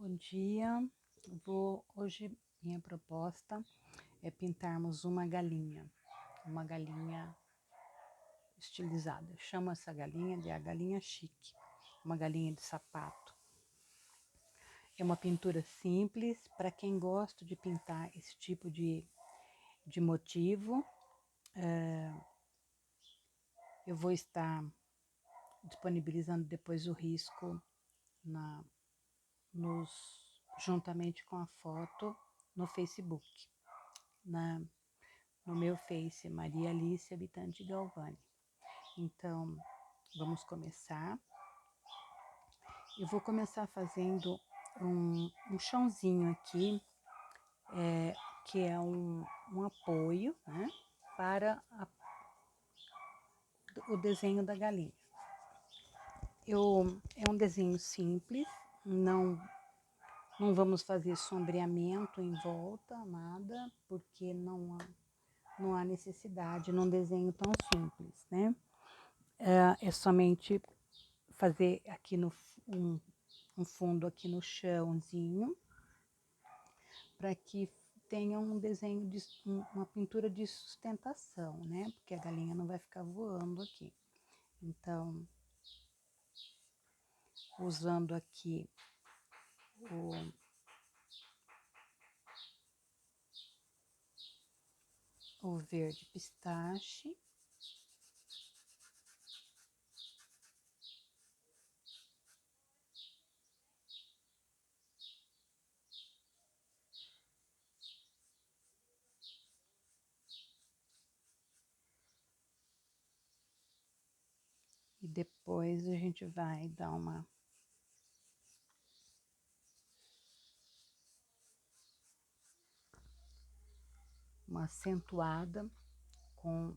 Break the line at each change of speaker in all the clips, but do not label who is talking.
Bom dia, hoje minha proposta é pintarmos uma galinha estilizada. Chamo essa galinha de a galinha chique, uma galinha de sapato. É uma pintura simples para quem gosta de pintar esse tipo de motivo. Eu vou estar disponibilizando depois o risco juntamente com a foto no Facebook, no meu Face, Maria Alice, habitante de Galvani. Então, vamos começar. Eu vou começar fazendo um chãozinho aqui, que é um apoio, né, para o desenho da galinha. É um desenho simples, não vamos fazer sombreamento em volta, nada, porque não há necessidade num desenho tão simples, né? É somente fazer aqui um fundo aqui no chãozinho, para que tenha um desenho de uma pintura de sustentação, né? Porque a galinha não vai ficar voando aqui. Então, usando aqui o verde pistache, e depois a gente vai dar uma acentuada com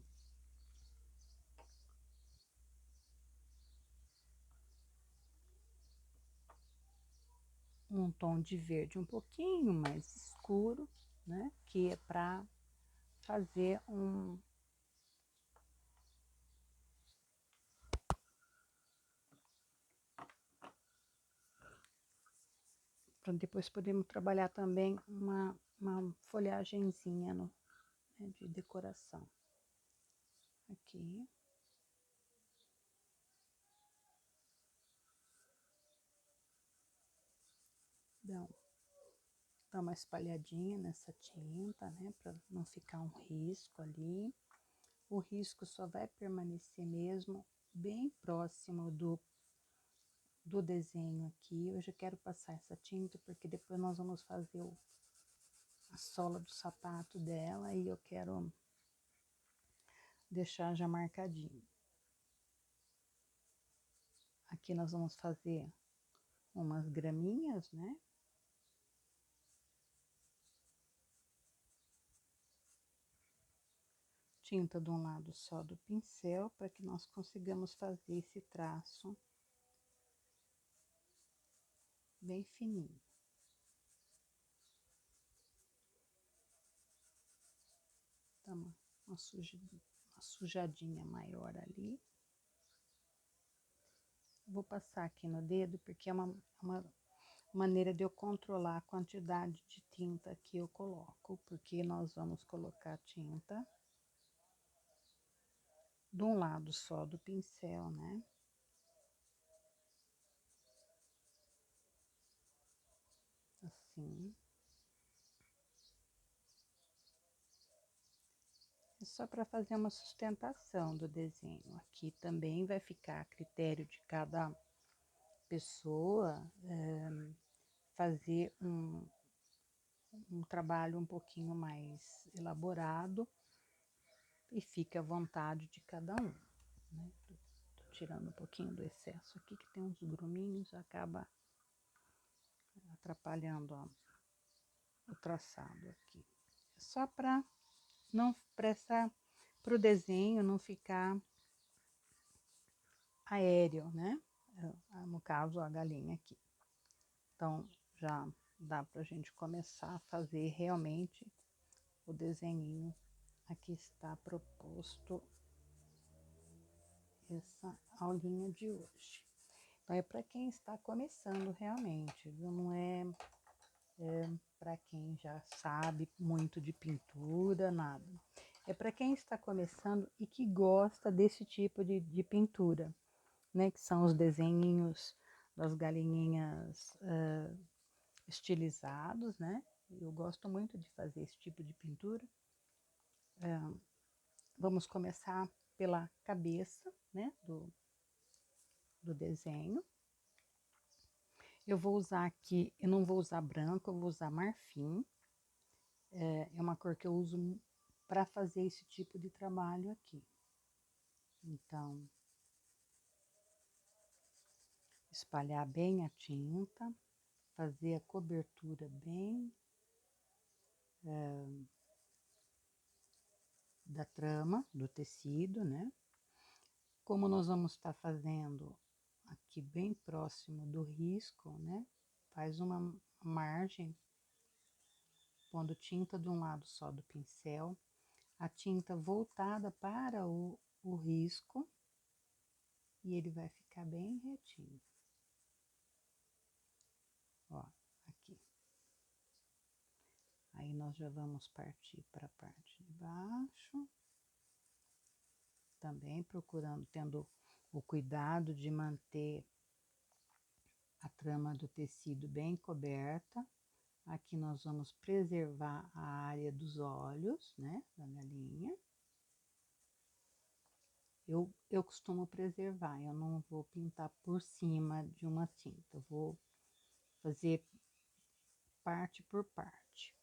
um tom de verde um pouquinho mais escuro, né? Que é para fazer depois podemos trabalhar também uma folhagenzinha né, de decoração. Aqui. Dá uma espalhadinha nessa tinta, né, para não ficar um risco ali. O risco só vai permanecer mesmo bem próximo do desenho aqui. Eu já quero passar essa tinta porque depois nós vamos fazer a sola do sapato dela e eu quero deixar já marcadinho. Aqui nós vamos fazer umas graminhas, né? Tinta de um lado só do pincel para que nós consigamos fazer esse traço bem fininho. Dá uma sujadinha maior ali. Vou passar aqui no dedo porque é uma maneira de eu controlar a quantidade de tinta que eu coloco, porque nós vamos colocar tinta de um lado só do pincel, né? Assim. É só para fazer uma sustentação do desenho. Aqui também vai ficar a critério de cada pessoa fazer um trabalho um pouquinho mais elaborado e fica à vontade de cada um, né? Tô tirando um pouquinho do excesso aqui, que tem uns gruminhos, acaba atrapalhando o traçado aqui. Só para não prestar para o desenho não ficar aéreo, né? No caso, a galinha aqui. Então, já dá para a gente começar a fazer realmente o desenho. Aqui está proposto essa aulinha de hoje. Então, é para quem está começando realmente, viu? Não é, para quem já sabe muito de pintura, nada. É para quem está começando e que gosta desse tipo de pintura, né? Que são os desenhinhos das galinhinhas estilizados, né? Eu gosto muito de fazer esse tipo de pintura. Vamos começar pela cabeça, né? Do desenho. Eu vou usar aqui, eu não vou usar branco, eu vou usar marfim. É uma cor que eu uso para fazer esse tipo de trabalho aqui. Então, espalhar bem a tinta, fazer a cobertura bem da trama, do tecido, né? Como nós vamos estar fazendo aqui bem próximo do risco, né? Faz uma margem, pondo tinta de um lado só do pincel, a tinta voltada para o risco, e ele vai ficar bem retinho. Ó, aqui. Aí nós já vamos partir para a parte de baixo, também procurando, tendo o cuidado de manter a trama do tecido bem coberta. Aqui nós vamos preservar a área dos olhos, né, da galinha. Eu costumo preservar, eu não vou pintar por cima de uma tinta, eu vou fazer parte por parte.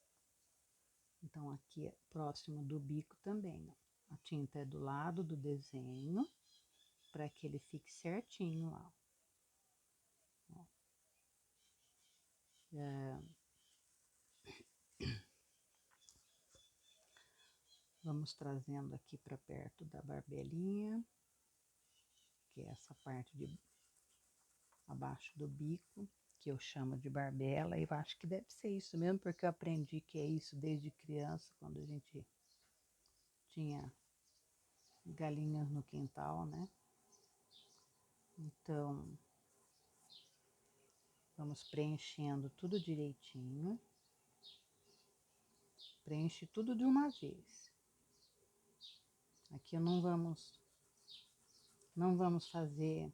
Então, aqui é próximo do bico também, ó. A tinta é do lado do desenho, para que ele fique certinho lá. Ó. Vamos trazendo aqui para perto da barbelinha, que é essa parte de abaixo do bico, que eu chamo de barbela, e eu acho que deve ser isso mesmo, porque eu aprendi que é isso desde criança, quando a gente tinha galinhas no quintal, né? Então, vamos preenchendo tudo direitinho. Preenche tudo de uma vez. Aqui não vamos fazer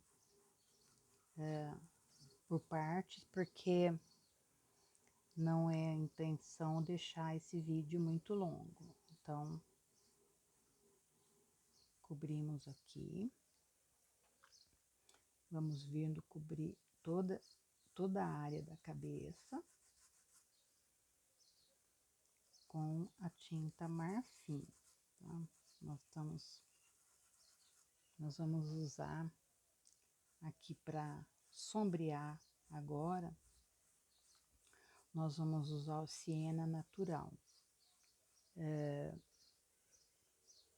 por partes, porque não é a intenção deixar esse vídeo muito longo. Então, cobrimos aqui. Vamos vindo cobrir toda a área da cabeça com a tinta marfim, tá? Nós vamos usar aqui para sombrear agora, nós vamos usar o siena natural.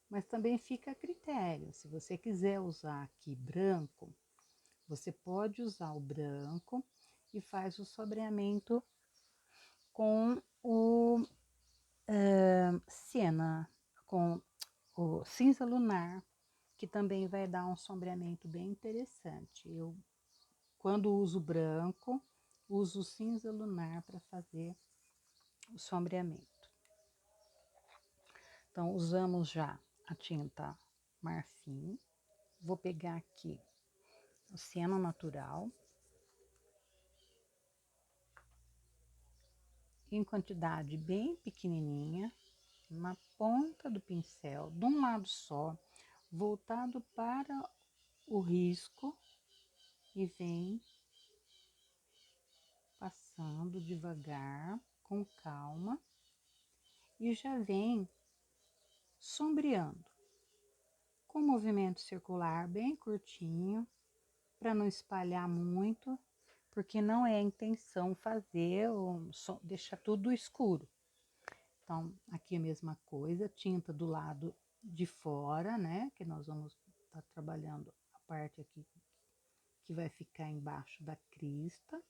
Mas também fica a critério, se você quiser usar aqui branco, você pode usar o branco e faz o sombreamento com o siena, com o cinza lunar, que também vai dar um sombreamento bem interessante. Eu, quando uso branco, uso o cinza lunar para fazer o sombreamento. Então, usamos já a tinta marfim. Vou pegar aqui o siena natural, em quantidade bem pequenininha, na ponta do pincel, de um lado só, voltado para o risco, e vem passando devagar, com calma, e já vem sombreando, com movimento circular bem curtinho, para não espalhar muito, porque não é a intenção fazer deixar tudo escuro. Então, aqui a mesma coisa, tinta do lado de fora, né? Que nós vamos estar trabalhando a parte aqui que vai ficar embaixo da crista.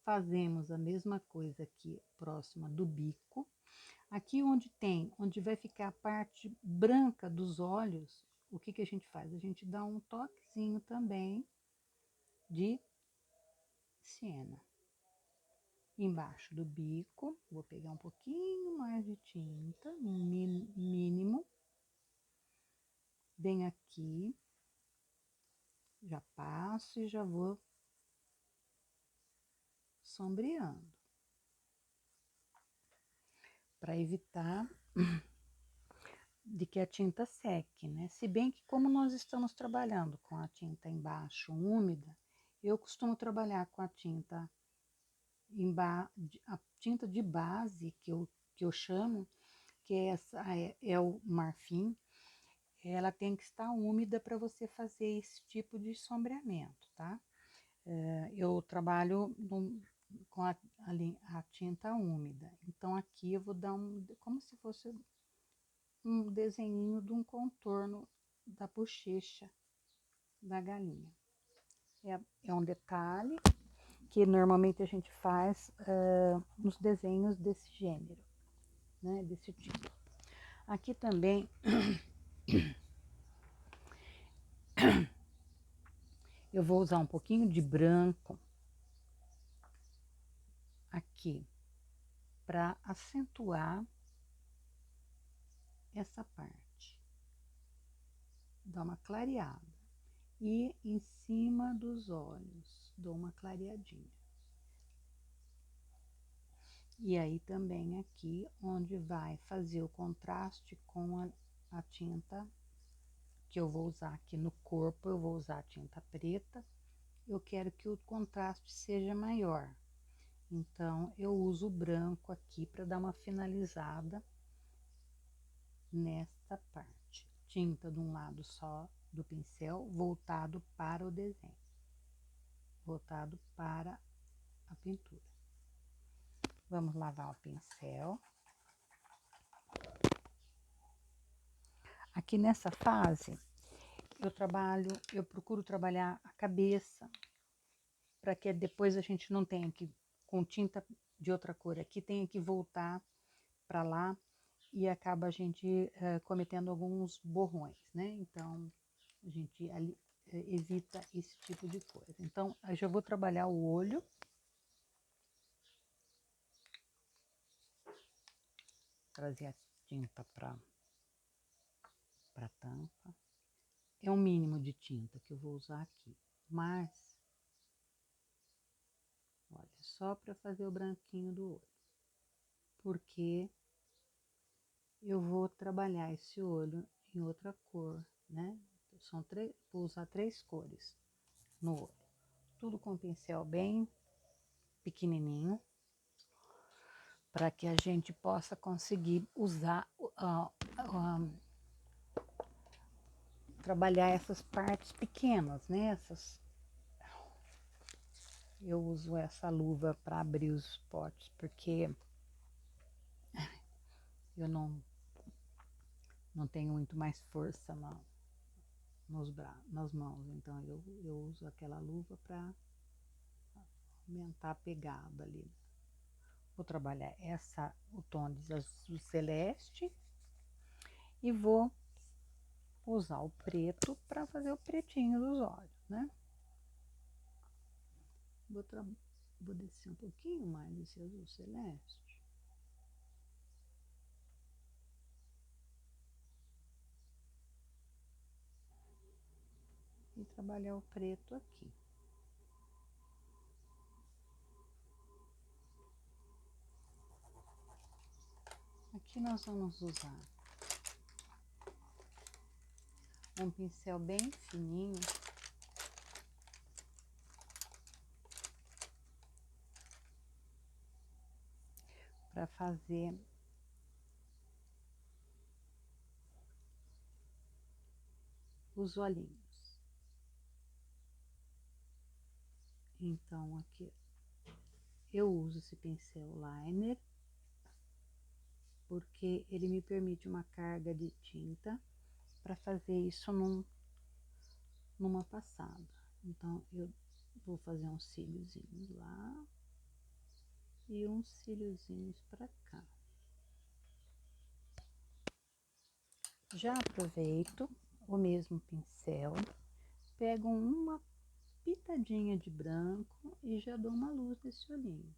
Fazemos a mesma coisa aqui próxima do bico. Aqui onde vai ficar a parte branca dos olhos, o que a gente faz? A gente dá um toquezinho também de siena. Embaixo do bico, vou pegar um pouquinho mais de tinta, um mínimo. Bem aqui, já passo e já vou sombreando. Para evitar de que a tinta seque, né? Se bem que como nós estamos trabalhando com a tinta embaixo úmida, eu costumo trabalhar com a tinta a tinta de base que eu chamo, que é o marfim. Ela tem que estar úmida para você fazer esse tipo de sombreamento, tá? Eu trabalho com a tinta úmida, então aqui eu vou dar como se fosse um desenho de um contorno da bochecha da galinha. É um detalhe que normalmente a gente faz nos desenhos desse gênero, né, desse tipo. Aqui também eu vou usar um pouquinho de branco aqui para acentuar essa parte, dar uma clareada. E em cima dos olhos, dou uma clareadinha. E aí também aqui, onde vai fazer o contraste com a tinta que eu vou usar aqui no corpo, eu vou usar a tinta preta. Eu quero que o contraste seja maior. Então, eu uso o branco aqui para dar uma finalizada nesta parte. Tinta de um lado só do pincel, voltado para o desenho, voltado para a pintura. Vamos lavar o pincel. Aqui nessa fase, eu procuro trabalhar a cabeça, para que depois a gente não tenha que, com tinta de outra cor aqui, tenha que voltar para lá e acaba a gente cometendo alguns borrões, né? Então, a gente evita esse tipo de coisa. Então, eu já vou trabalhar o olho. Trazer a tinta para a tampa. É um mínimo de tinta que eu vou usar aqui, mas, olha, só para fazer o branquinho do olho, porque eu vou trabalhar esse olho em outra cor, né? Vou usar 3 cores no olho, tudo com pincel bem pequenininho, para que a gente possa conseguir usar, trabalhar essas partes pequenas, né? Eu uso essa luva para abrir os potes, porque eu não tenho muito mais força nas mãos, então eu uso aquela luva para aumentar a pegada ali. Vou trabalhar o tom de azul celeste e vou usar o preto para fazer o pretinho dos olhos, né? Vou descer um pouquinho mais esse azul celeste. E trabalhar o preto aqui. Aqui nós vamos usar um pincel bem fininho, para fazer os olhinhos. Então, aqui eu uso esse pincel liner, porque ele me permite uma carga de tinta para fazer isso numa passada. Então, eu vou fazer uns cíliozinhos lá e uns cíliozinhos para cá. Já aproveito o mesmo pincel, pego uma pitadinha de branco e já dou uma luz nesse olhinho.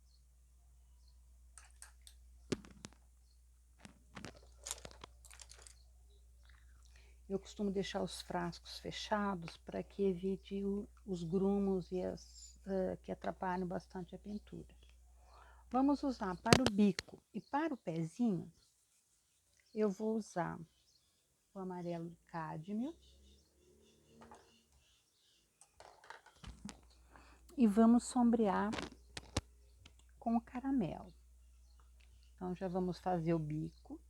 Eu costumo deixar os frascos fechados para que evite os grumos e que atrapalham bastante a pintura. Vamos usar para o bico e para o pezinho, eu vou usar o amarelo cádmio e vamos sombrear com o caramelo. Então, já vamos fazer o bico.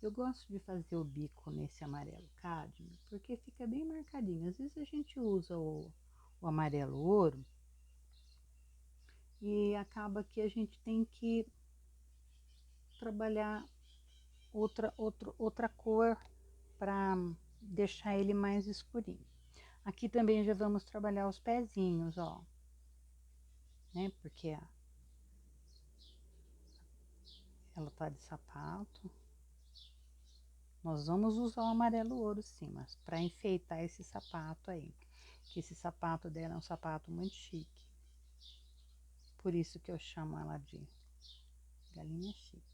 Eu gosto de fazer o bico nesse amarelo cádmio, porque fica bem marcadinho. Às vezes a gente usa o amarelo ouro e acaba que a gente tem que trabalhar outra cor para deixar ele mais escurinho. Aqui também já vamos trabalhar os pezinhos, ó, né? Porque ela tá de sapato. Nós vamos usar o amarelo ouro sim, mas para enfeitar esse sapato aí. Que esse sapato dela é um sapato muito chique. Por isso que eu chamo ela de galinha chique.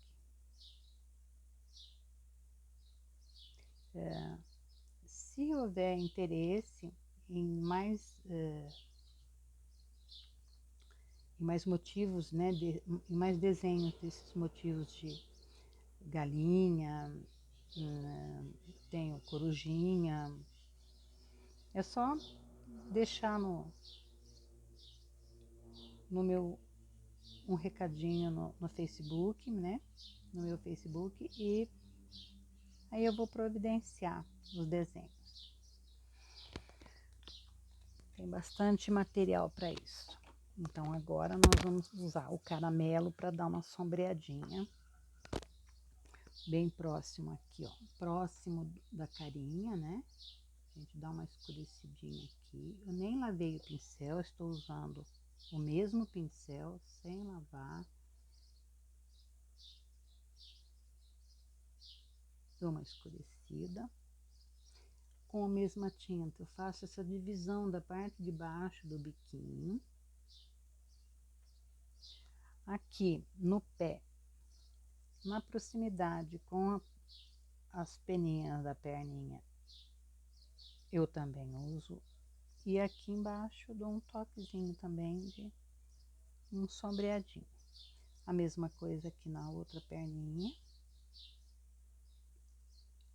Se houver interesse em mais motivos, né, em mais desenhos desses motivos de galinha, tenho corujinha, é só deixar no meu um recadinho no Facebook, né, no meu Facebook, e aí eu vou providenciar os desenhos. Tem bastante material para isso. Então agora nós vamos usar o caramelo para dar uma sombreadinha. Bem próximo aqui, ó. Próximo da carinha, né? A gente dá uma escurecidinha aqui. Eu nem lavei o pincel, estou usando o mesmo pincel, sem lavar. Dou uma escurecida. Com a mesma tinta, eu faço essa divisão da parte de baixo do biquinho. Aqui no pé, na proximidade com as peninhas da perninha, eu também uso. E aqui embaixo eu dou um toquezinho também de um sombreadinho. A mesma coisa aqui na outra perninha.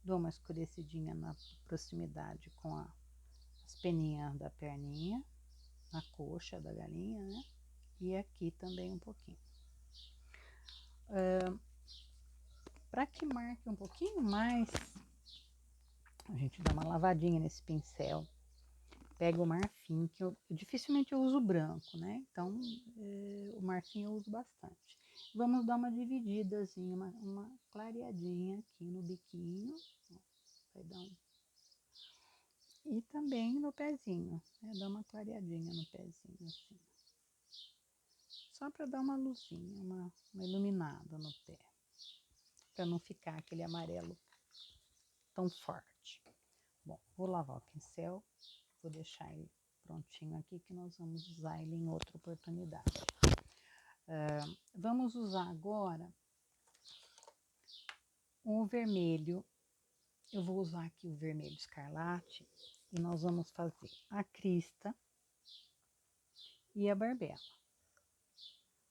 Dou uma escurecidinha na proximidade com as peninhas da perninha, na coxa da galinha, né? E aqui também um pouquinho. Para que marque um pouquinho mais, a gente dá uma lavadinha nesse pincel. Pega o marfim, que dificilmente eu uso branco, né? Então, o marfim eu uso bastante. Vamos dar uma divididazinha, uma clareadinha aqui no biquinho. Vai dar E também no pezinho, né? Dá uma clareadinha no pezinho, assim. Só para dar uma luzinha, uma iluminada no pé. Para não ficar aquele amarelo tão forte. Bom, vou lavar o pincel. Vou deixar ele prontinho aqui, que nós vamos usar ele em outra oportunidade. Vamos usar agora o vermelho. Eu vou usar aqui o vermelho escarlate e nós vamos fazer a crista e a barbela.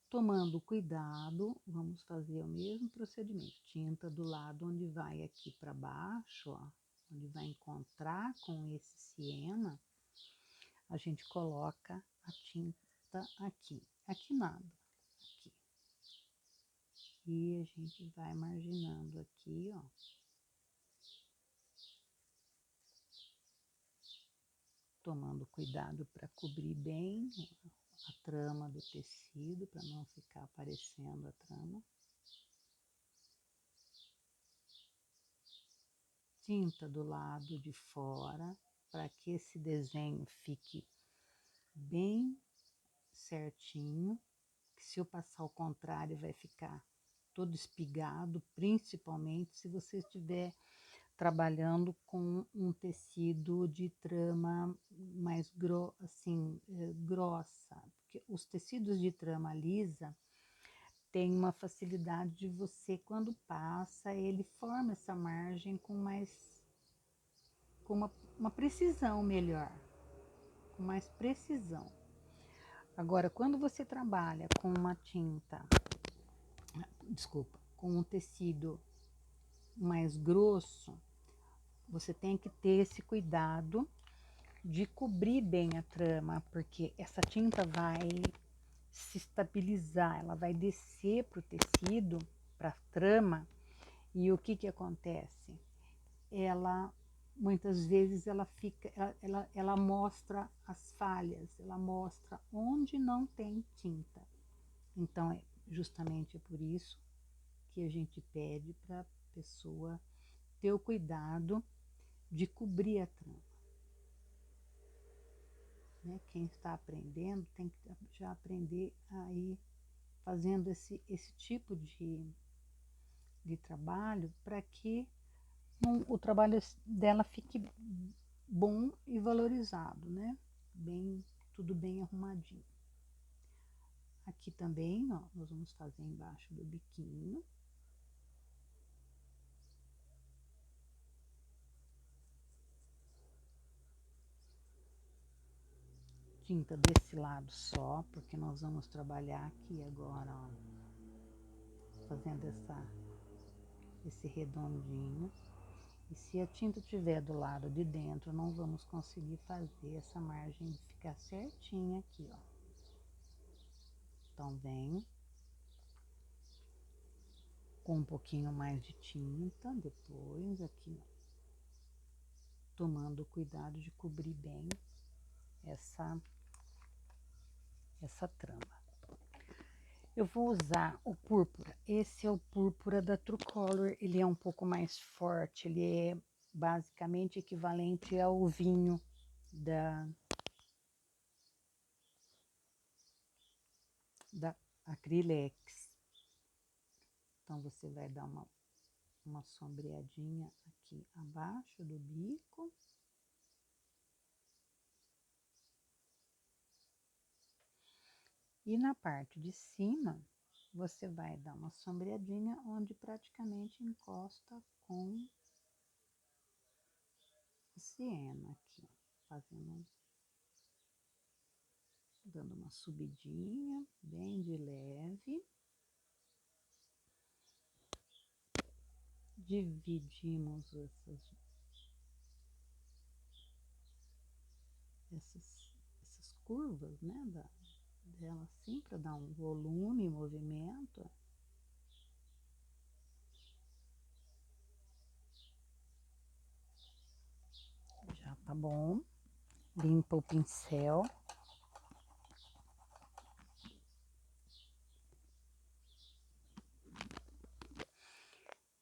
Tomando cuidado, vamos fazer o mesmo procedimento. Tinta do lado onde vai aqui para baixo, ó, onde vai encontrar com esse siena, a gente coloca a tinta aqui. Aqui nada, aqui. E a gente vai marginando aqui, ó. Tomando cuidado para cobrir bem a trama do tecido, para não ficar aparecendo a trama. Tinta do lado de fora, para que esse desenho fique bem certinho, que se eu passar ao contrário vai ficar todo espigado, principalmente se você estiver trabalhando com um tecido de trama mais grossa, porque os tecidos de trama lisa têm uma facilidade de você, quando passa, ele forma essa margem com uma precisão melhor, com mais precisão. Agora, quando você trabalha com uma tinta, com um tecido mais grosso, você tem que ter esse cuidado de cobrir bem a trama, porque essa tinta vai se estabilizar, ela vai descer para o tecido, para a trama, e o que acontece? Ela, muitas vezes, ela mostra as falhas, ela mostra onde não tem tinta. Então, justamente por isso que a gente pede para a pessoa ter o cuidado de cobrir a trama. Né? Quem está aprendendo tem que já aprender a ir fazendo esse tipo de trabalho, para que o trabalho dela fique bom e valorizado, né? Tudo bem arrumadinho. Aqui também, ó, nós vamos fazer embaixo do biquinho. Tinta desse lado só, porque nós vamos trabalhar aqui agora, ó, fazendo esse redondinho. E se a tinta estiver do lado de dentro, não vamos conseguir fazer essa margem ficar certinha aqui, ó. Então, vem com um pouquinho mais de tinta, depois aqui, ó, tomando cuidado de cobrir bem essa trama. Eu vou usar o púrpura. Esse é o púrpura da Trucolor. Ele é um pouco mais forte. Ele é basicamente equivalente ao vinho da Acrylex. Então, você vai dar uma sombreadinha aqui abaixo do bico. E na parte de cima, você vai dar uma sombreadinha onde praticamente encosta com o siena aqui, dando uma subidinha bem de leve. Dividimos essas curvas, né, dela assim, para dar um volume e movimento. Já tá bom. Limpa o pincel.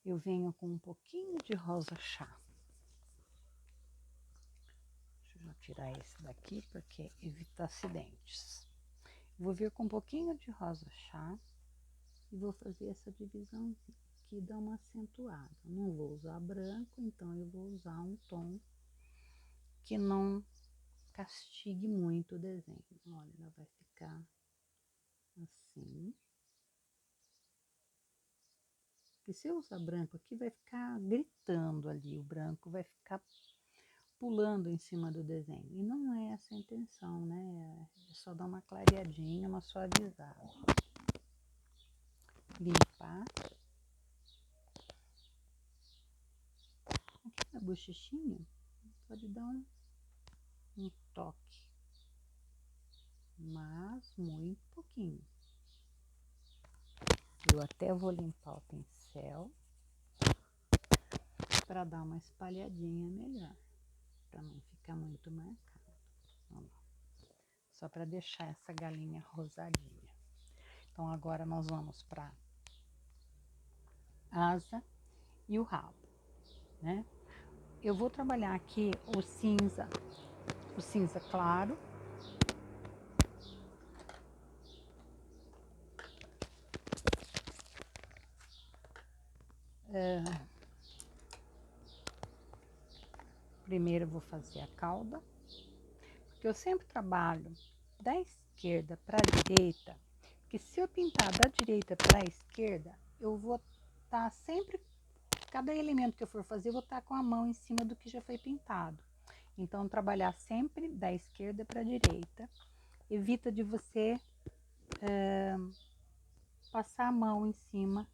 Eu venho com um pouquinho de rosa chá. Deixa eu já tirar esse daqui, porque evita acidentes. Vou vir com um pouquinho de rosa chá e vou fazer essa divisãozinha aqui, dar uma acentuada. Não vou usar branco, então eu vou usar um tom que não castigue muito o desenho. Olha, ela vai ficar assim. E se eu usar branco aqui, vai ficar gritando ali, o branco vai ficar pulando em cima do desenho. E não é essa a intenção, né? É só dar uma clareadinha, uma suavizada. Limpar. Aqui na bochechinha, pode dar um toque, mas muito pouquinho. Eu até vou limpar o pincel para dar uma espalhadinha melhor, para não ficar muito marcado. Vamos lá. Só para deixar essa galinha rosadinha. Então, agora nós vamos para asa e o rabo, né? Eu vou trabalhar aqui o cinza claro. Primeiro eu vou fazer a cauda, porque eu sempre trabalho da esquerda para a direita, porque se eu pintar da direita para a esquerda, eu vou estar sempre, cada elemento que eu for fazer, eu vou estar com a mão em cima do que já foi pintado. Então, trabalhar sempre da esquerda para a direita, evita de você passar a mão em cima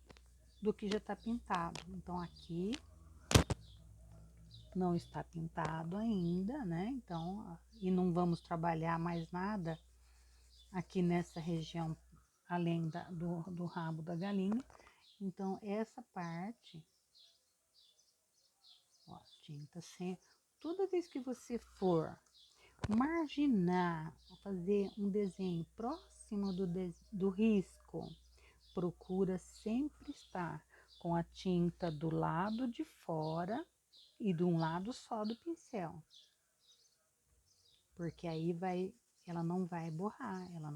do que já está pintado. Então, aqui não está pintado ainda, né? Então, e não vamos trabalhar mais nada aqui nessa região, além do rabo da galinha. Então, essa parte, ó, tinta sempre. Toda vez que você for marginar, fazer um desenho próximo do risco, procura sempre estar com a tinta do lado de fora e de um lado só do pincel, porque aí ela não vai borrar, ela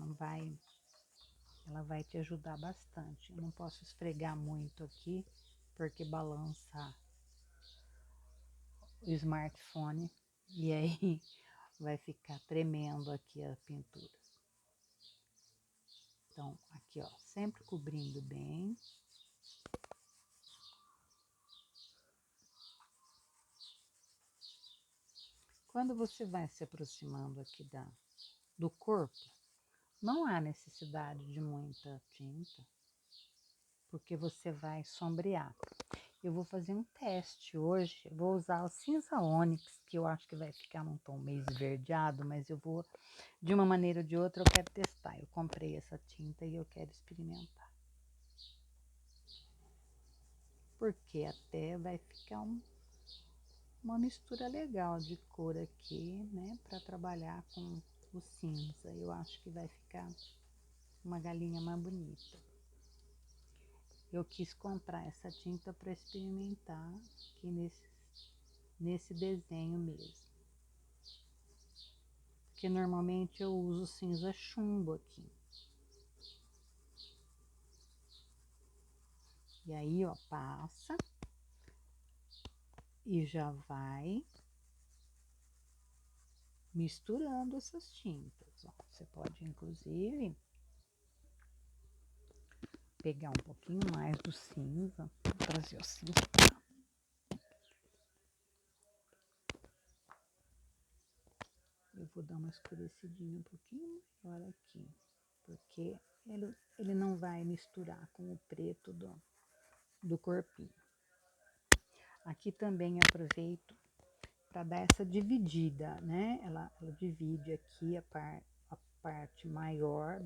vai te ajudar bastante. Eu não posso esfregar muito aqui, porque balança o smartphone e aí vai ficar tremendo aqui a pintura. Então, aqui ó, sempre cobrindo bem. Quando você vai se aproximando aqui do corpo, não há necessidade de muita tinta, porque você vai sombrear. Eu vou fazer um teste hoje, vou usar o cinza ônix, que eu acho que vai ficar num tom meio esverdeado, mas eu vou, de uma maneira ou de outra, eu quero testar. Eu comprei essa tinta e eu quero experimentar. Porque até vai ficar uma mistura legal de cor aqui, né, para trabalhar com o cinza. Eu acho que vai ficar uma galinha mais bonita. Eu quis comprar essa tinta para experimentar aqui nesse desenho mesmo. Porque normalmente eu uso cinza chumbo aqui. E aí, ó, passa e já vai misturando essas tintas. Ó. Você pode, inclusive, pegar um pouquinho mais do cinza, vou trazer o cinza. Eu vou dar uma escurecidinha um pouquinho maior aqui, porque ele não vai misturar com o preto do corpinho. Aqui também aproveito para dar essa dividida, né? Ela divide aqui a parte maior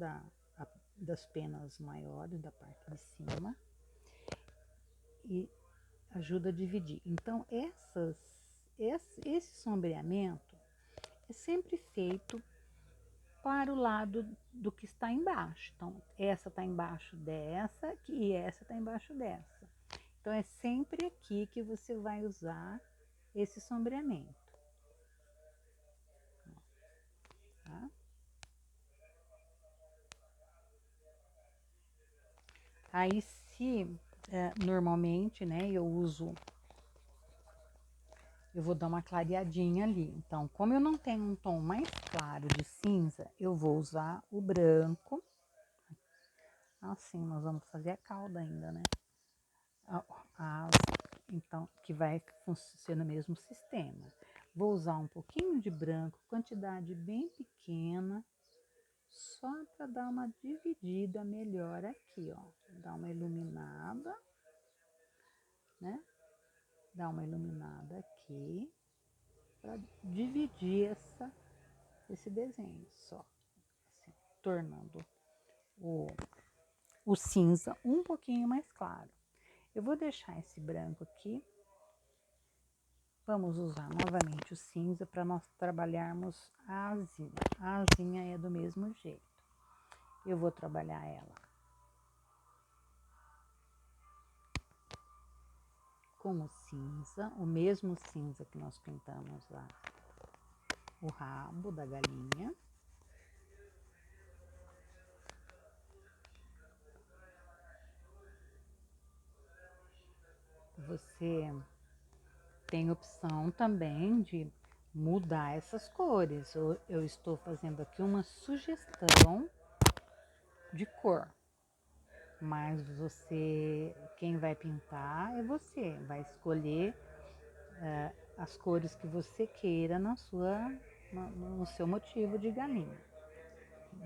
das penas maiores, da parte de cima, e ajuda a dividir. Então, esse sombreamento é sempre feito para o lado do que está embaixo. Então, essa está embaixo dessa e essa está embaixo dessa. Então, é sempre aqui que você vai usar esse sombreamento. Tá? Aí, se normalmente, né, eu vou dar uma clareadinha ali. Então, como eu não tenho um tom mais claro de cinza, eu vou usar o branco. Assim, nós vamos fazer a cauda ainda, né? Então, que vai ser no mesmo sistema. Vou usar um pouquinho de branco, quantidade bem pequena, só para dar uma dividida melhor aqui, ó. Dar uma iluminada, né? Dar uma iluminada aqui, para dividir esse desenho, só. Assim, tornando o cinza um pouquinho mais claro. Eu vou deixar esse branco aqui. Vamos usar novamente o cinza para nós trabalharmos a asinha. A asinha é do mesmo jeito. Eu vou trabalhar ela com o cinza, o mesmo cinza que nós pintamos lá, o rabo da galinha. você tem opção também de mudar essas cores. Eu estou fazendo aqui uma sugestão de cor, mas quem vai pintar é você, vai escolher as cores que você queira no seu motivo de galinha.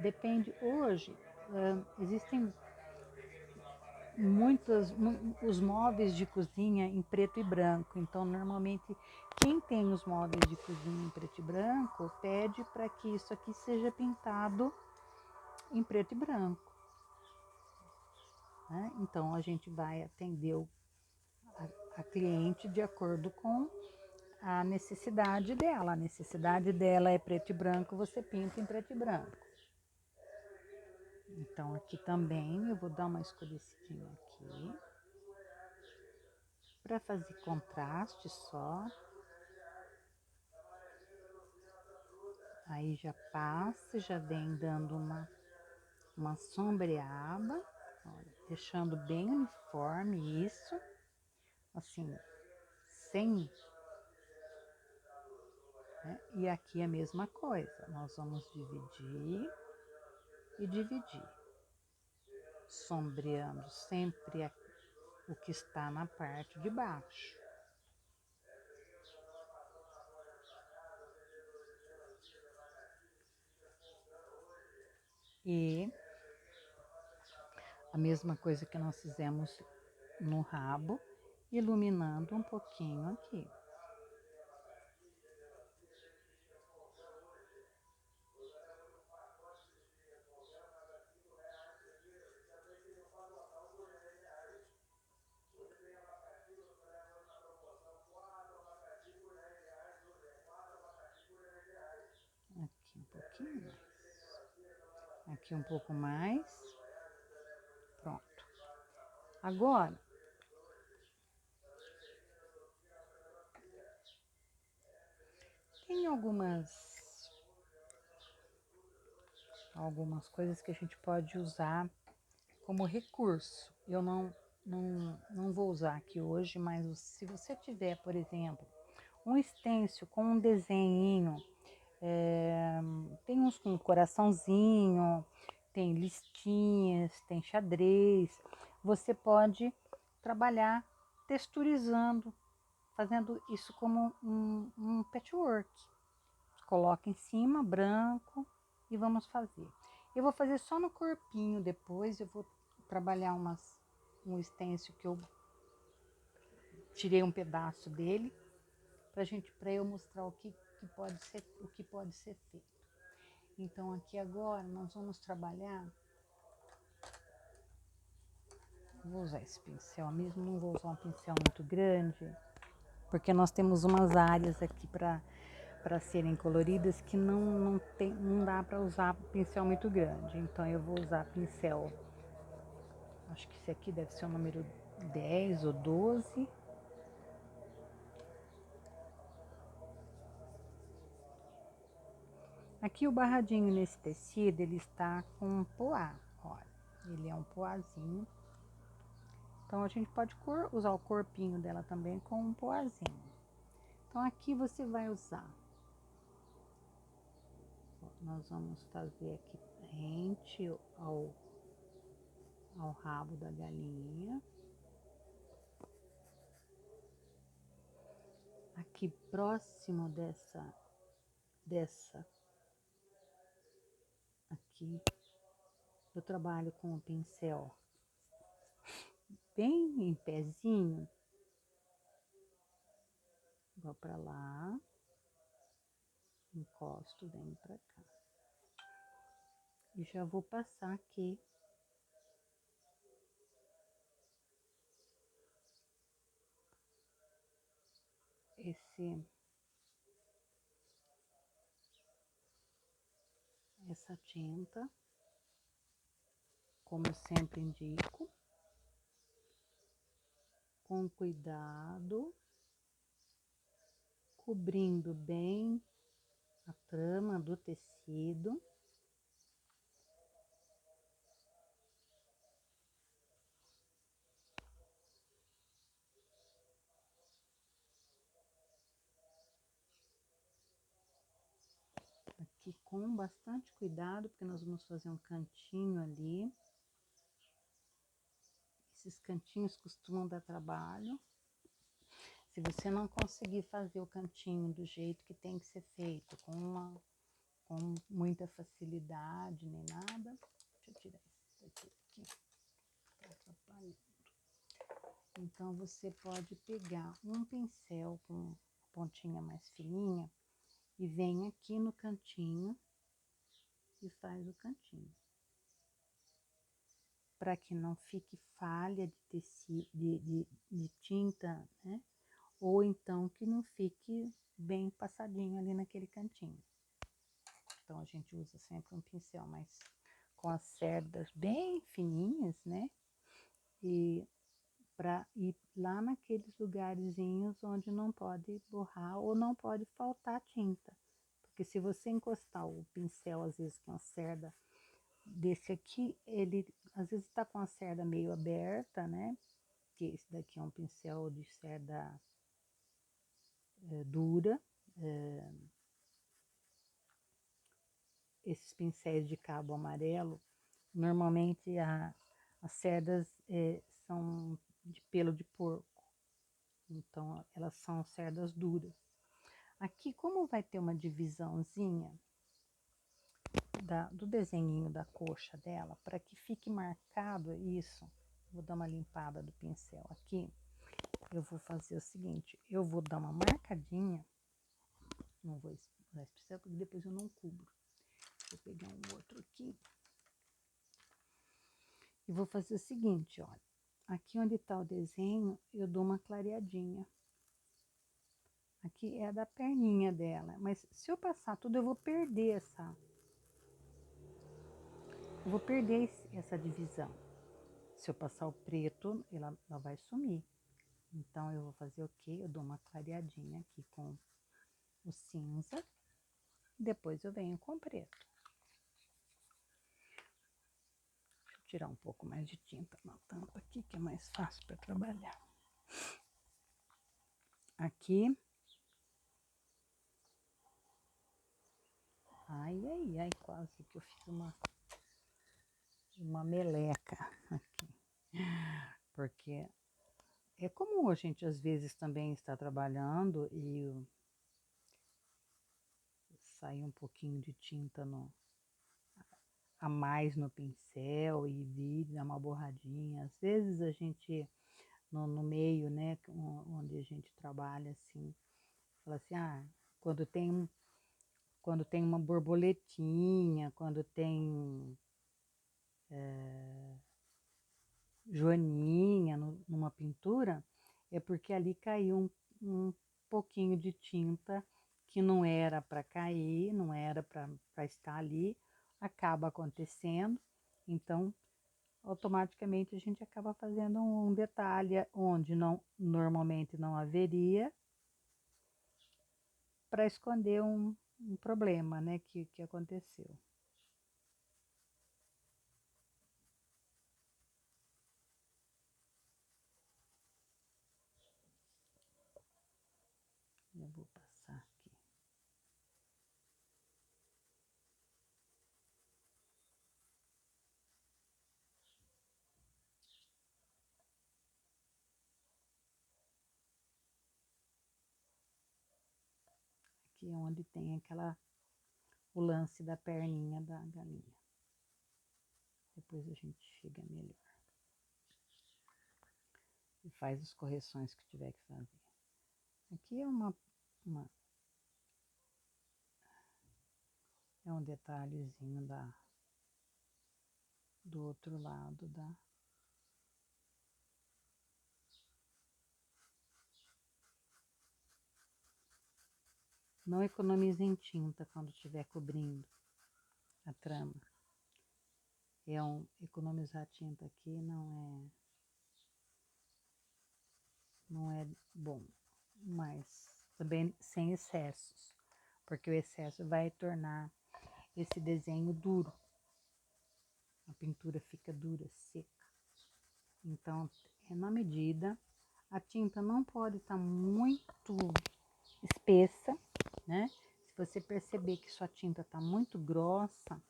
Depende, hoje existem os móveis de cozinha em preto e branco, então normalmente quem tem os móveis de cozinha em preto e branco pede para que isso aqui seja pintado em preto e branco, né? Então a gente vai atender a cliente de acordo com a necessidade dela. A necessidade dela é preto e branco, você pinta em preto e branco. Então aqui também eu vou dar uma escurecidinha aqui para fazer contraste só. Aí já passa, já vem dando uma sombreada, olha, deixando bem uniforme isso, assim, sem, né? E aqui a mesma coisa, nós vamos dividir e dividir, sombreando sempre o que está na parte de baixo. E a mesma coisa que nós fizemos no rabo, iluminando um pouquinho aqui. Aqui um pouquinho mais. Aqui um pouco mais. Pronto. Agora, tem algumas coisas que a gente pode usar como recurso. Eu não vou usar aqui hoje, mas se você tiver, por exemplo, um stencil com um desenhinho, tem uns com coraçãozinho, tem listinhas, tem xadrez, você pode trabalhar texturizando, fazendo isso como um patchwork. Coloca em cima, branco, e vamos fazer. Eu vou fazer só no corpinho depois, eu vou trabalhar um stencil que eu tirei um pedaço dele, para eu mostrar o que pode ser feito. Então aqui agora nós vamos trabalhar, vou usar esse pincel mesmo, não vou usar um pincel muito grande, porque nós temos umas áreas aqui para serem coloridas que não dá para usar pincel muito grande. Então eu vou usar pincel, acho que esse aqui deve ser o número 10 ou 12. Aqui o barradinho nesse tecido, ele está com um poá, olha, ele é um poazinho. Então a gente pode usar o corpinho dela também com um poazinho. Então aqui você vai usar, nós vamos fazer aqui rente ao rabo da galinha. Aqui próximo dessa aqui, eu trabalho com o pincel bem em pezinho, vou para lá, encosto, venho para cá. E já vou passar aqui essa tinta, como eu sempre indico, com cuidado, cobrindo bem a trama do tecido. com bastante cuidado, porque nós vamos fazer um cantinho ali. Esses cantinhos costumam dar trabalho. Se você não conseguir fazer o cantinho do jeito que tem que ser feito, com muita facilidade nem nada, deixa eu tirar esse daqui aqui, tá atrapalhando. Então, você pode pegar um pincel com pontinha mais fininha e vem aqui no cantinho e faz o cantinho. Para que não fique falha de tecido, de tinta, né? Ou então que não fique bem passadinho ali naquele cantinho. Então, a gente usa sempre um pincel mais com as cerdas bem fininhas, né? E para ir lá naqueles lugarzinhos onde não pode borrar ou não pode faltar tinta. Porque se você encostar o pincel, às vezes com a cerda desse aqui, ele às vezes tá com a cerda meio aberta, né? Que esse daqui é um pincel de cerda dura. Esses pincéis de cabo amarelo, normalmente as cerdas são de pelo de porco. Então, elas são cerdas duras. Aqui, como vai ter uma divisãozinha do desenhinho da coxa dela, para que fique marcado isso, vou dar uma limpada do pincel aqui. Eu vou fazer o seguinte, eu vou dar uma marcadinha, não vou usar esse pincel, porque depois eu não cubro. Vou pegar um outro aqui. E vou fazer o seguinte, olha. Aqui onde tá o desenho, eu dou uma clareadinha. Aqui é a da perninha dela, mas se eu passar tudo, eu vou perder essa divisão. Se eu passar o preto, ela vai sumir. Então, eu vou fazer o quê? Eu dou uma clareadinha aqui com o cinza. Depois eu venho com o preto. Deixa eu tirar um pouco mais de tinta na tampa aqui, que é mais fácil para trabalhar. Aqui. Ai, ai, ai, quase que eu fiz uma meleca aqui. Porque é comum a gente, às vezes, também estar trabalhando e sair um pouquinho de tinta a mais no pincel e vir dar uma borradinha. Às vezes a gente, no meio, né, onde a gente trabalha, assim, fala assim, quando tem uma borboletinha, quando tem joaninha numa pintura, é porque ali caiu um pouquinho de tinta que não era para cair, não era para estar ali, acaba acontecendo, então automaticamente a gente acaba fazendo um detalhe onde normalmente não haveria, para esconder um problema, né, que aconteceu. Eu vou passar aqui. Aqui é onde tem o lance da perninha da galinha. Depois a gente chega melhor. E faz as correções que tiver que fazer. Aqui é um detalhezinho do outro lado da... Não economize em tinta quando estiver cobrindo a trama. Economizar tinta aqui não é bom, mas também sem excessos, porque o excesso vai tornar esse desenho duro. A pintura fica dura, seca. Então, é na medida. A tinta não pode estar muito espessa, né? Se você perceber que sua tinta está muito grossa,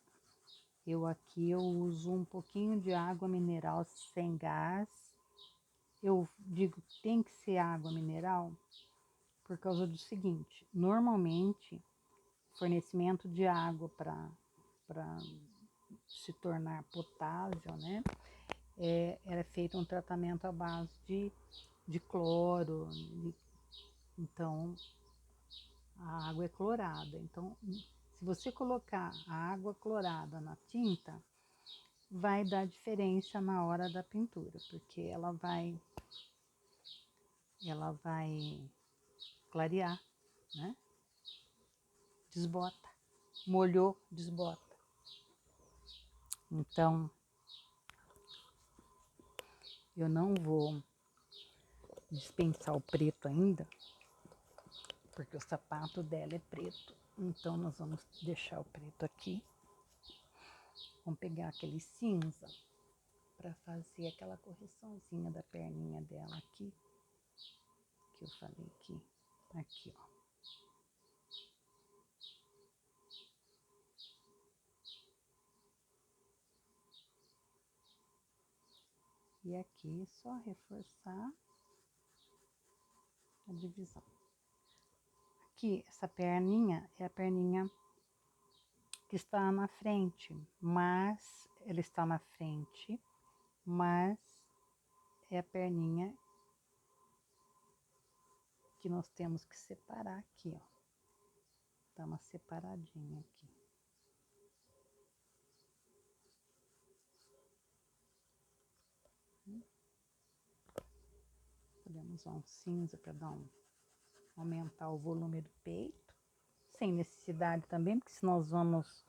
eu uso um pouquinho de água mineral sem gás. Eu digo que tem que ser água mineral por causa do seguinte: normalmente, fornecimento de água para se tornar potável, né? Era feito um tratamento à base de cloro, então a água é clorada. Então, se você colocar a água clorada na tinta, vai dar diferença na hora da pintura, porque ela vai clarear, né? Desbota, molhou, desbota. Então, eu não vou dispensar o preto ainda, porque o sapato dela é preto. Então, nós vamos deixar o preto aqui. Vamos pegar aquele cinza para fazer aquela correçãozinha da perninha dela aqui, que eu falei aqui, ó. E aqui só reforçar a divisão. Aqui, essa perninha é a perninha que está na frente, mas ela está na frente, mas é a perninha que nós temos que separar aqui, ó. Dá uma separadinha aqui. Podemos usar um cinza para aumentar o volume do peito, sem necessidade também, porque se nós vamos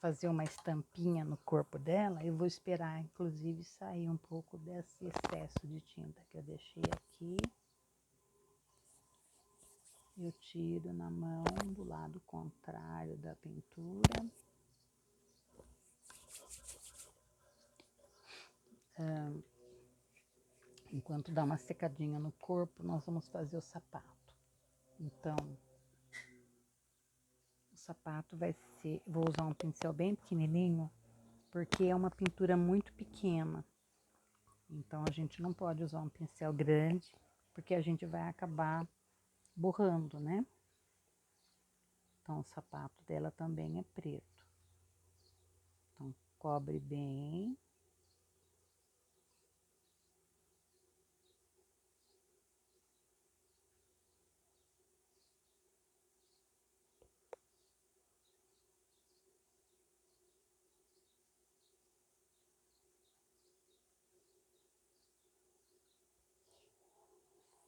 fazer uma estampinha no corpo dela, eu vou esperar, inclusive, sair um pouco desse excesso de tinta que eu deixei aqui. Eu tiro na mão do lado contrário da pintura. Enquanto dá uma secadinha no corpo, nós vamos fazer o sapato. Então, o sapato vai ser... Vou usar um pincel bem pequenininho, porque é uma pintura muito pequena. Então, a gente não pode usar um pincel grande, porque a gente vai acabar borrando, né? Então, o sapato dela também é preto. Então, cobre bem.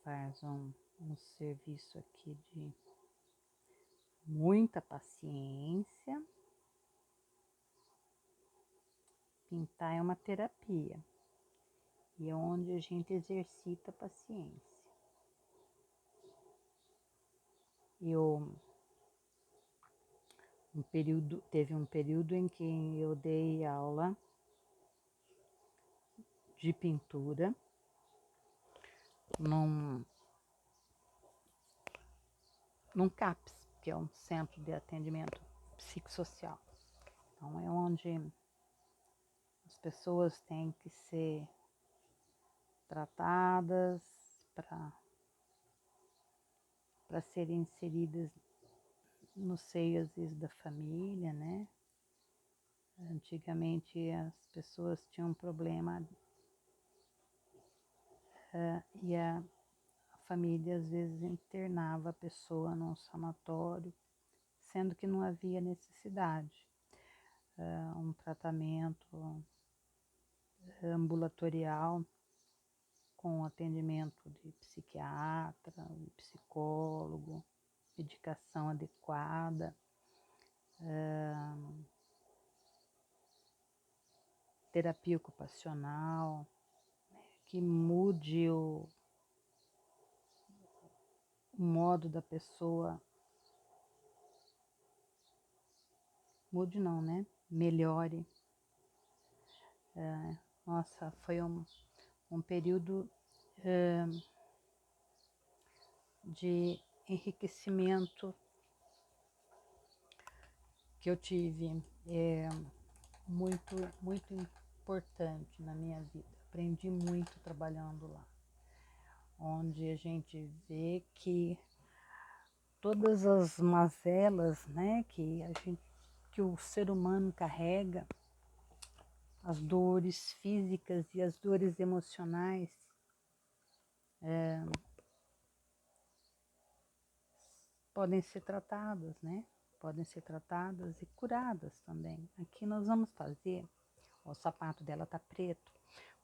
Faz um serviço aqui de muita paciência. Pintar é uma terapia. E é onde a gente exercita a paciência. Teve um período em que eu dei aula de pintura num CAPS, que é um centro de atendimento psicossocial. Então, é onde as pessoas têm que ser tratadas para serem inseridas no seio, às vezes, da família, né? Antigamente, as pessoas tinham um problema e a família, às vezes, internava a pessoa num sanatório, sendo que não havia necessidade. Um tratamento ambulatorial com atendimento de psiquiatra, de psicólogo, medicação adequada, terapia ocupacional, que mude o modo da pessoa, mude não, né? Melhore. Nossa, foi um período de enriquecimento que eu tive muito, muito importante na minha vida. Aprendi muito trabalhando lá, onde a gente vê que todas as mazelas, né, que o ser humano carrega, as dores físicas e as dores emocionais, podem ser tratadas, né? Podem ser tratadas e curadas também. Aqui nós vamos fazer, ó, o sapato dela tá preto,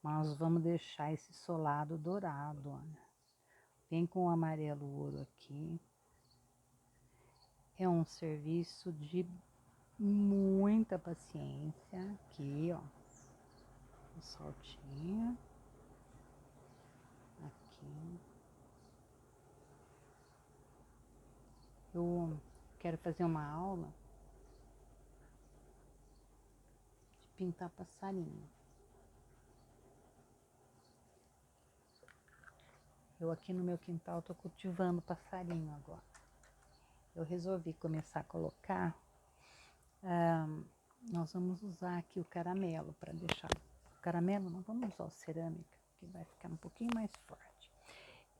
mas vamos deixar esse solado dourado, olha. Vem com o amarelo ouro aqui. É um serviço de muita paciência. Aqui, ó, o saltinho. Aqui. Eu quero fazer uma aula de pintar passarinho. Eu aqui no meu quintal tô cultivando passarinho agora. Eu resolvi começar a colocar, nós vamos usar aqui o caramelo para deixar. O caramelo não vamos usar o cerâmica, que vai ficar um pouquinho mais forte.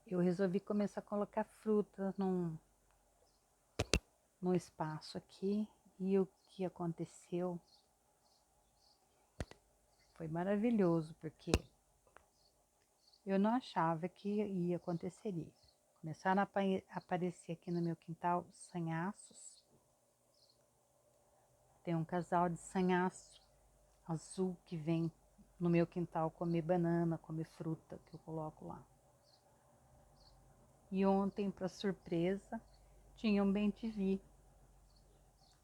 Eu resolvi começar a colocar frutas num espaço aqui, e o que aconteceu foi maravilhoso, porque eu não achava que ia aconteceria. Começaram a aparecer aqui no meu quintal sanhaços. Tem um casal de sanhaço azul que vem no meu quintal comer banana, comer fruta que eu coloco lá. E ontem, para surpresa, tinha um bem-te-vi,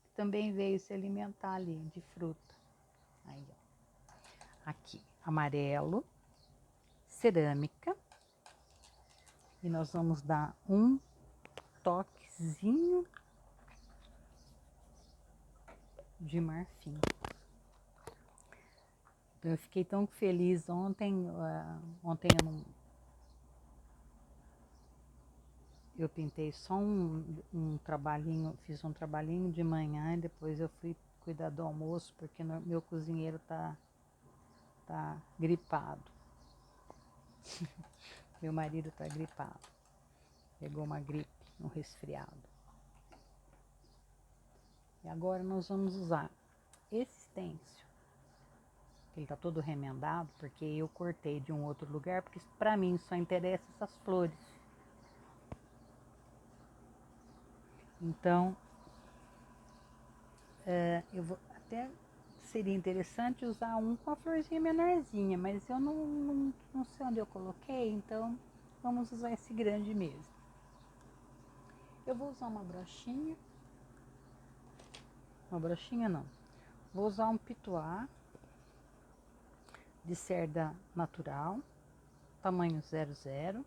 que também veio se alimentar ali de fruta. Aí, ó. Aqui, amarelo, cerâmica. E nós vamos dar um toquezinho de marfim. Eu fiquei tão feliz ontem. Ontem eu pintei só um trabalhinho, fiz um trabalhinho de manhã e depois eu fui cuidar do almoço, porque meu cozinheiro tá gripado. Meu marido tá gripado. Pegou uma gripe, um resfriado. E agora nós vamos usar esse stencil. Ele tá todo remendado, porque eu cortei de um outro lugar, porque pra mim só interessa essas flores. Então, eu vou até seria interessante usar um com a florzinha menorzinha, mas eu não sei onde eu coloquei, então vamos usar esse grande mesmo. Eu vou usar uma brochinha não, vou usar um pituá de cerda natural, tamanho 00,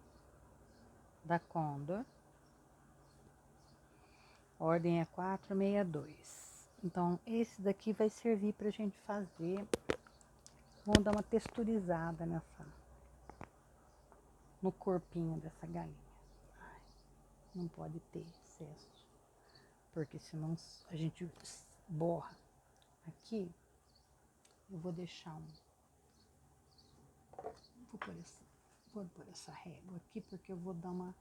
da Condor, ordem é 462. Então esse daqui vai servir pra gente fazer, vamos dar uma texturizada no corpinho dessa galinha. Ai, não pode ter excesso, porque senão a gente borra. Aqui eu vou deixar vou pôr essa régua aqui, porque eu vou dar uma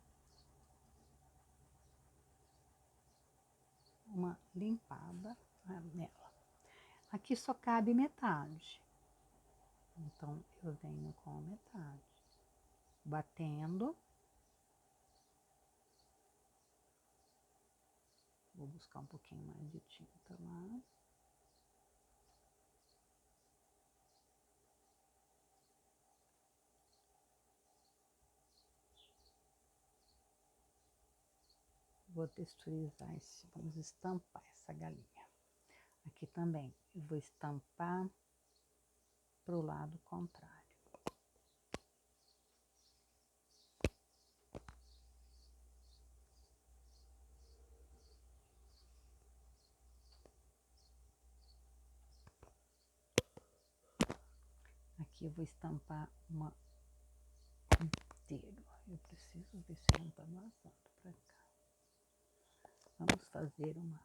limpada nela. Aqui só cabe metade, então eu venho com metade, batendo. Vou buscar um pouquinho mais de tinta lá. Vou texturizar vamos estampar essa galinha. Aqui também eu vou estampar pro lado contrário. Aqui eu vou estampar uma inteiro. Eu preciso ver se não tá vazando pra cá. Vamos fazer uma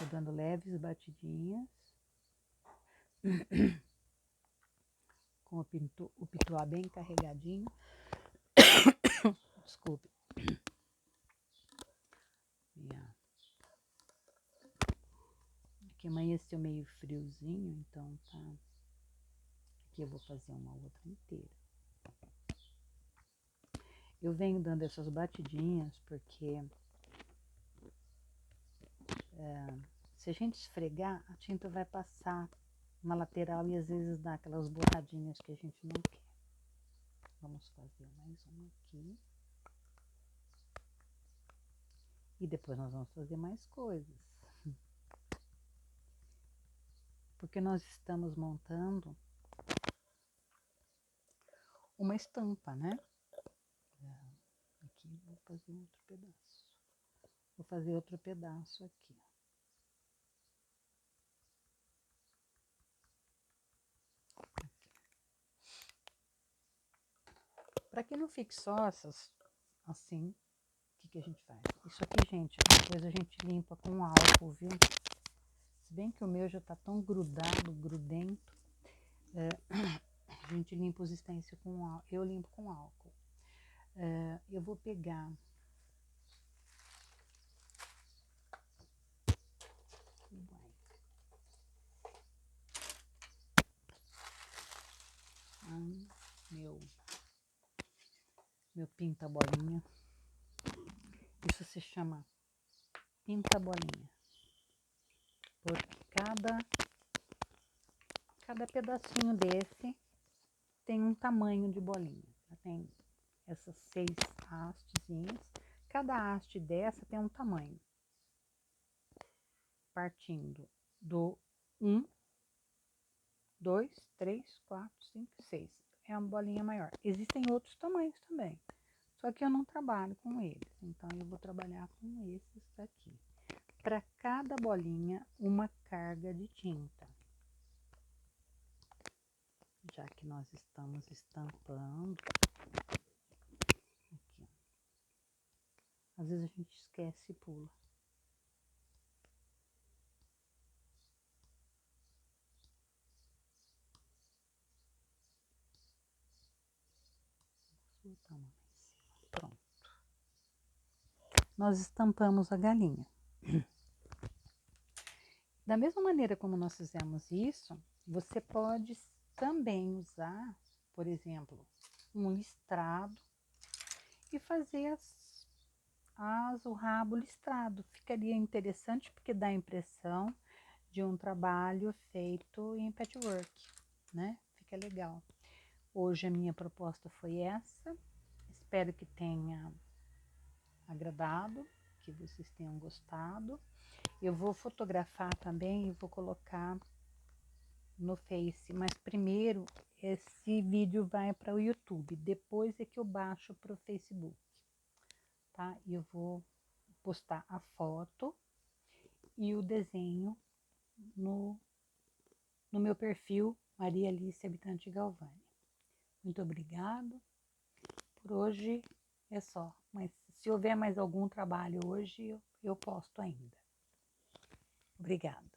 Vou dando leves batidinhas. Com o pituá bem carregadinho. Desculpe. Aqui amanheceu meio friozinho, então tá. Aqui eu vou fazer uma outra inteira. Eu venho dando essas batidinhas porque se a gente esfregar, a tinta vai passar na lateral e às vezes dá aquelas borradinhas que a gente não quer. Vamos fazer mais uma aqui. E depois nós vamos fazer mais coisas. Porque nós estamos montando uma estampa, né? Aqui vou fazer outro pedaço. Vou fazer outro pedaço aqui. Para que não fique só essas assim, o que a gente faz? Isso aqui, gente, depois a gente limpa com álcool, viu? Se bem que o meu já tá tão grudado, grudento, a gente limpa os stencils com álcool. Eu limpo com álcool. Eu vou pegar meu pinta-bolinha. Isso se chama pinta-bolinha. Porque cada pedacinho desse tem um tamanho de bolinha. Tem essas 6 hastezinhas. Cada haste dessa tem um tamanho. Partindo do 1, 2, 3, 4, 5, 6. É uma bolinha maior. Existem outros tamanhos também. Só que eu não trabalho com eles. Então, eu vou trabalhar com esses daqui. Para cada bolinha, uma carga de tinta. Já que nós estamos estampando. Aqui. Às vezes a gente esquece e pula. Pronto. Nós estampamos a galinha. Da mesma maneira como nós fizemos isso, você pode também usar, por exemplo, um listrado e fazer o rabo listrado. Ficaria interessante porque dá a impressão de um trabalho feito em patchwork, né? Fica legal. Hoje a minha proposta foi essa. Espero que tenha agradado, que vocês tenham gostado. Eu vou fotografar também e vou colocar no Face, mas primeiro esse vídeo vai para o YouTube, depois é que eu baixo para o Facebook, tá? E eu vou postar a foto e o desenho no meu perfil Maria Alice Habitante Galvani. Muito obrigado. Por hoje é só, mas se houver mais algum trabalho hoje, eu posto ainda. Obrigada.